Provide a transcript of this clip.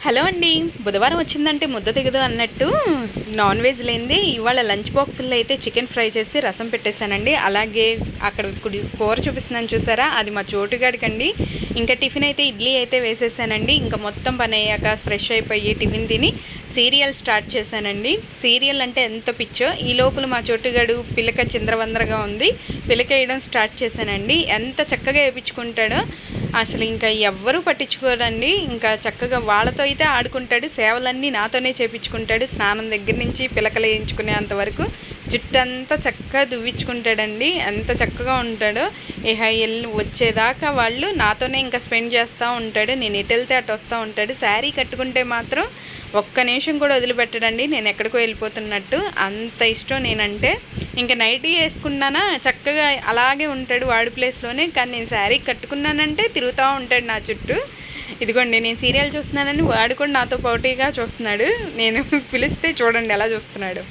Hello అండి. బుధవారం వచ్చిందంటే ముద్ద దిగదు అన్నట్టు నాన్ వెజ్ లేనిదే ఇవాళ లంచ్ బాక్సుల్లో అయితే చికెన్ ఫ్రై చేసి రసం పెట్టేశానండి. అలాగే అక్కడ కూర చూపిస్తున్నాను చూసారా, అది మా చోటుగాడికండి. ఇంకా టిఫిన్ అయితే ఇడ్లీ అయితే వేసేసానండి. ఇంకా మొత్తం పని అయ్యాక ఫ్రెష్ అయిపోయి టిఫిన్ తిని సీరియల్ స్టార్ట్ చేశానండి. సీరియల్ అంటే ఎంత పిచ్చో. ఈ లోపల మా చోటుగాడు పిల్లక చిందరవందరగా ఉంది, పిల్లక వేయడం స్టార్ట్ చేశానండి. ఎంత చక్కగా వేయించుకుంటాడో అసలు ఇంకా ఎవ్వరూ పట్టించుకోరండి. ఇంకా చక్కగా వాళ్ళతో అయితే ఆడుకుంటాడు, సేవలన్నీ నాతోనే చేపించుకుంటాడు. స్నానం దగ్గర నుంచి పిలకలు వేయించుకునేంత వరకు జుట్టంతా చక్కగా దువ్వించుకుంటాడండి. ఎంత చక్కగా ఉంటాడో. ఇహ వెళ్ళి వచ్చేదాకా వాళ్ళు నాతోనే ఇంకా స్పెండ్ చేస్తూ ఉంటాడు. నేను ఎటు వెళ్తే అటు వస్తూ ఉంటాడు. శారీ కట్టుకుంటే మాత్రం ఒక్క నిమిషం కూడా వదిలిపెట్టడండి, నేను ఎక్కడికో వెళ్ళిపోతున్నట్టు. అంత ఇష్టం నేనంటే. ఇంకా నైటీ వేసుకున్నానా చక్కగా అలాగే ఉంటాడు వాడి ప్లేస్లోనే. కానీ నేను శారీ కట్టుకున్నానంటే తిరుగుతూ ఉంటాడు నా చుట్టూ. ఇదిగోండి నేను సీరియల్ చూస్తున్నానని వాడు కూడా నాతో పోటీగా చూస్తున్నాడు. నేను పిలిస్తే చూడండి ఎలా చూస్తున్నాడు.